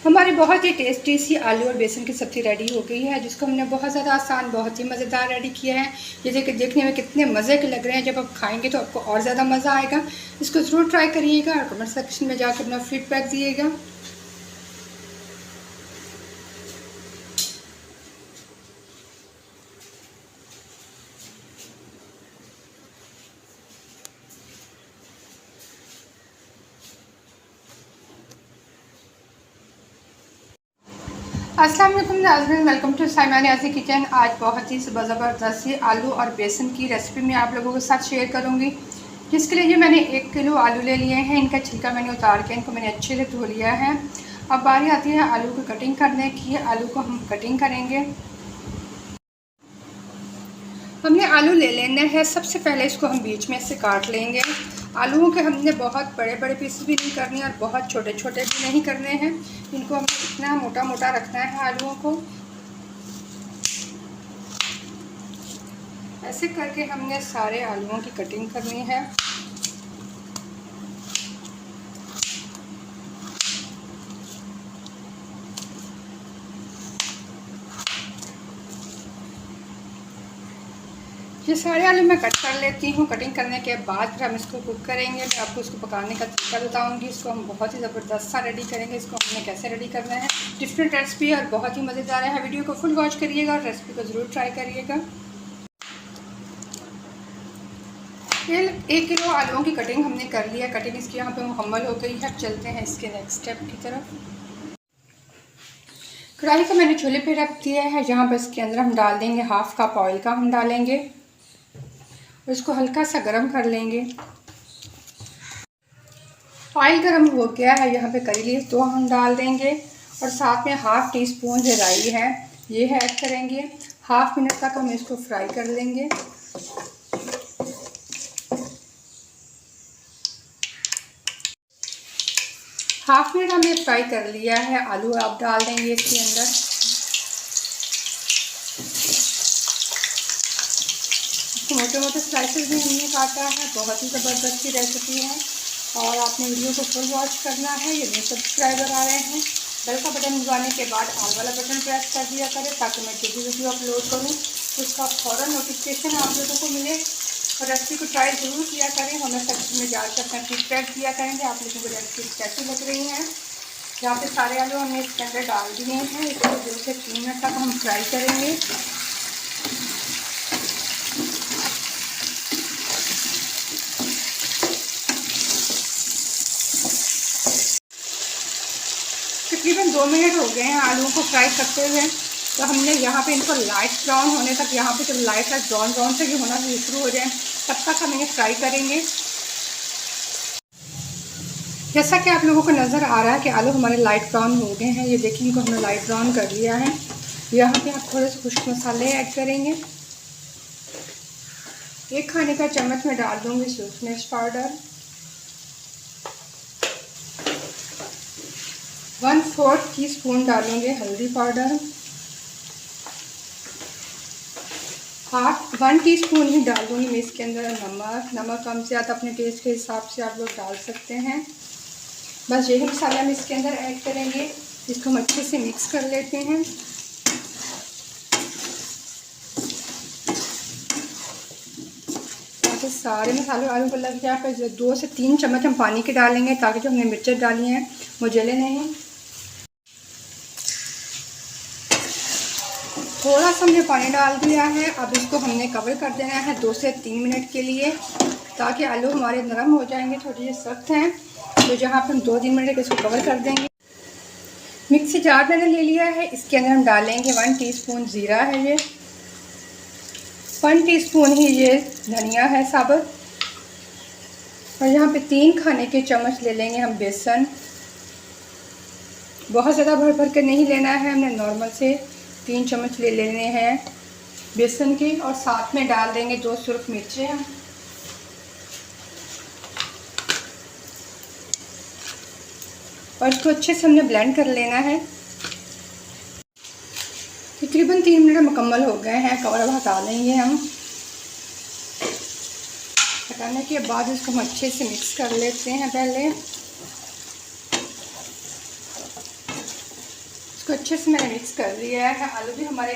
हमारी बहुत ही टेस्टी सी आलू और बेसन की सब्ज़ी रेडी हो गई है, जिसको हमने बहुत ज़्यादा आसान, बहुत ही मज़ेदार रेडी किया है। ये देखिए, देखने में कितने मज़े के लग रहे हैं। जब आप खाएंगे तो आपको और ज़्यादा मज़ा आएगा। इसको ज़रूर ट्राई करिएगा और कमेंट सेक्शन में जाकर अपना फीडबैक दिएगा। अस्सलाम वालेकुम नाज़रीन, welcome to Saima Niazi kitchen. आज बहुत ही ज़बरदस्त सी आलू और बेसन की रेसिपी मैं आप लोगों के साथ शेयर करूंगी। जिसके लिए मैंने 1 किलो आलू ले लिए हैं। इनका छिलका मैंने उतार के इनको मैंने अच्छे से धो लिया है। अब बारी आती है आलू की कटिंग करने की। आलू को हम कटिंग करेंगे। हमने आलू ले लेना है। सबसे पहले इसको हम बीच में से काट लेंगे। आलूओं के हमने बहुत बड़े बड़े पीस भी नहीं करने और बहुत छोटे छोटे भी नहीं करने हैं। इनको हमें इतना मोटा मोटा रखना है आलूओं को। ऐसे करके हमने सारे आलूओं की कटिंग करनी है। ये सारे आलू मैं कट कर लेती हूँ। कटिंग करने के बाद फिर हम इसको कुक करेंगे। मैं आपको इसको पकाने का तरीका बताऊँगी। इसको हम बहुत ही ज़बरदस्त सा रेडी करेंगे। इसको हमने कैसे रेडी करना है, डिफरेंट रेसिपी और बहुत ही मज़ेदार है। वीडियो को फुल वॉच करिएगा और रेसिपी को ज़रूर ट्राई करिएगा। ये 1 किलो आलूओं की कटिंग हमने कर लिया। कटिंग इसकी यहाँ पे मुकम्मल हो गई है। अब चलते हैं इसके नेक्स्ट स्टेप की तरफ। कढ़ाई को मैंने चूल्हे पे रख दिया है। जहाँ पर इसके अंदर हम डाल देंगे 1/2 कप ऑयल का हम डालेंगे। इसको हल्का सा गर्म कर लेंगे। ऑयल गर्म हो गया है। यहाँ पे करी लीव्स 2 हम डाल देंगे और साथ में 1/2 टीस्पून जो राई है ये ऐड करेंगे। 1/2 मिनट तक हम इसको फ्राई कर लेंगे। 1/2 मिनट हमने फ्राई कर लिया है। आलू आप डाल देंगे इसके अंदर। मोटे मोटे स्लाइसेस भी हमने काटा है। बहुत ही ज़बरदस्त की रेसिपी है और आपने वीडियो को फुल वॉच करना है। ये नए सब्सक्राइबर आ रहे हैं, बेल का बटन दबाने के बाद ऑल वाला बटन प्रेस कर दिया करें, ताकि मैं जो भी वीडियो अपलोड करूँ उसका फ़ौरन नोटिफिकेशन आप लोगों को मिले। और रेसिपी को ट्राई ज़रूर किया करें। हमें सेक्शन में जाकर अपना फीडबैक दिया करेंगे आप लोगों को रेसिपी कैसी लग रही हैं। यहाँ पे सारे आलू हमने इसके अंदर डाल दिए हैं। इसको 2 से 3 मिनट तक हम फ्राई करेंगे। तकरीबन 2 मिनट हो गए हैं आलूओं को फ्राई करते हुए। तो हमने यहाँ पे इनको लाइट ब्राउन होने तक, यहाँ पे जब लाइट ब्राउन ब्राउन से भी होना शुरू हो जाए तब तक हम इन्हें फ्राई करेंगे। जैसा कि आप लोगों को नज़र आ रहा है कि आलू हमारे लाइट ब्राउन हो गए हैं। ये देखिए, इनको हमने लाइट ब्राउन कर लिया है। यहाँ पे आप थोड़े से खुश्क मसाले ऐड करेंगे। 1 खाने का चम्मच में डाल दूँगी सूरज मिर्च पाउडर, 1/4 टीस्पून डालूंगे हल्दी पाउडर, 1 टीस्पून ही डाल दूँगी मैं इसके अंदर नमक कम ज़्यादा अपने टेस्ट के हिसाब से आप लोग डाल सकते हैं। बस यही मसाला हम इसके अंदर ऐड करेंगे। इसको हम अच्छे से मिक्स कर लेते हैं। ताकि सारे मसाले आलू को लग जाए। फिर 2 से 3 चम्मच हम पानी के डालेंगे, ताकि जो हमने मिर्चें डाली हैं वो जले नहीं। थोड़ा सा हमने पानी डाल दिया है। अब इसको हमने कवर कर देना है 2 से 3 मिनट के लिए, ताकि आलू हमारे नरम हो जाएंगे। थोड़ी सी सख्त हैं तो जहाँ पर हम 2-3 मिनट इसको कवर कर देंगे। मिक्सी जार मैंने ले लिया है। इसके अंदर हम डालेंगे 1 टीस्पून ज़ीरा है, ये 1 टीस्पून ही ये धनिया है साबुत, और यहाँ पे 3 खाने के चम्मच ले लेंगे हम बेसन। बहुत ज़्यादा भर भर के नहीं लेना है, हमने नॉर्मल से 3 चम्मच ले लेने हैं बेसन के। और साथ में डाल देंगे 2 सुर्ख मिर्चें हम, और इसको अच्छे से हमने ब्लेंड कर लेना है। तकरीबन 3 मिनट मुकम्मल हो गए हैं। कवर अब हटा लेंगे हम। हटाने के बाद इसको हम अच्छे से मिक्स कर लेते हैं पहले। इसको अच्छे से मैंने मिक्स कर लिया है। आलू भी हमारे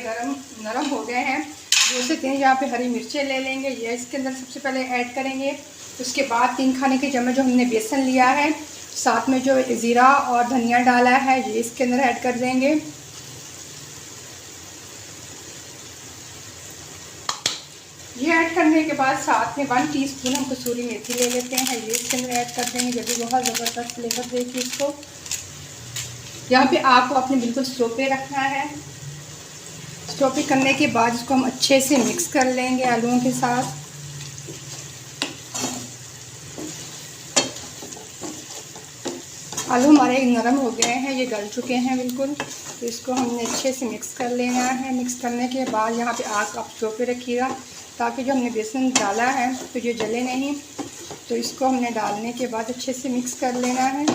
नरम हो गए हैं। 2 से 3 यहाँ पे हरी मिर्चें ले लेंगे, ये इसके अंदर सबसे पहले ऐड करेंगे। उसके बाद 3 खाने के चम्मच जो हमने बेसन लिया है, साथ में जो ज़ीरा और धनिया डाला है, ये इसके अंदर ऐड कर देंगे। ये ऐड करने के बाद साथ में 1 टीस्पून हम कसूरी मेथी ले लेते हैं, ये इसके अंदर ऐड कर देंगे, जब भी बहुत ज़बरदस्त फ्लेवर देगी इसको। यहाँ पे आपको अपने बिल्कुल स्लो पे रखना है। स्लो पे करने के बाद इसको हम अच्छे से मिक्स कर लेंगे आलूओं के साथ। आलू हमारे नरम हो गए हैं, ये गल चुके हैं बिल्कुल। तो इसको हमने अच्छे से मिक्स कर लेना है। मिक्स करने के बाद यहाँ पे आग आप स्लो पे रखिएगा, ताकि जो हमने बेसन डाला है तो ये जले नहीं। तो इसको हमने डालने के बाद अच्छे से मिक्स कर लेना है।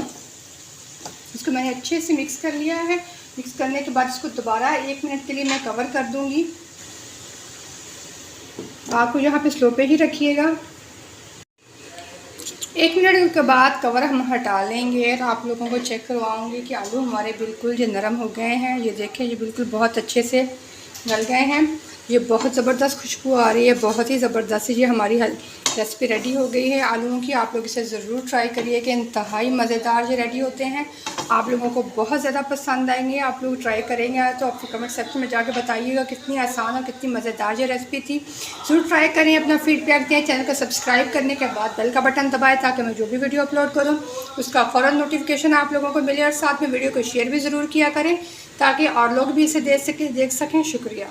इसको मैंने अच्छे से मिक्स कर लिया है। मिक्स करने के बाद इसको दोबारा 1 मिनट के लिए मैं कवर कर दूंगी। आपको यहाँ पे स्लो पे ही रखिएगा। 1 मिनट के बाद कवर हम हटा लेंगे और आप लोगों को चेक करवाऊंगी कि आलू हमारे बिल्कुल ये नरम हो गए हैं। ये देखें, ये बिल्कुल बहुत अच्छे से गल गए हैं। ये बहुत ज़बरदस्त खुशबू आ रही है, बहुत ही ज़बरदस्त। ये हमारी रेसिपी रेडी हो गई है आलूओं की। आप लोग इसे ज़रूर ट्राई करिए कि इंतहाई मज़ेदार ये रेडी होते हैं। आप लोगों को बहुत ज़्यादा पसंद आएंगे। आप लोग ट्राई करेंगे तो आप कमेंट सेक्शन में जाके बताइएगा कितनी आसान और कितनी मज़ेदार ये रेसिपी थी। ज़रूर ट्राई करें, अपना फीडबैक दें। चैनल को सब्सक्राइब करने के बाद बेल का बटन दबाएं, ताकि मैं जो भी वीडियो अपलोड करूँ उसका फ़ौरन नोटिफिकेशन आप लोगों को मिले। और साथ में वीडियो को शेयर भी ज़रूर किया करें, ताकि और लोग भी इसे देख सकें। शुक्रिया।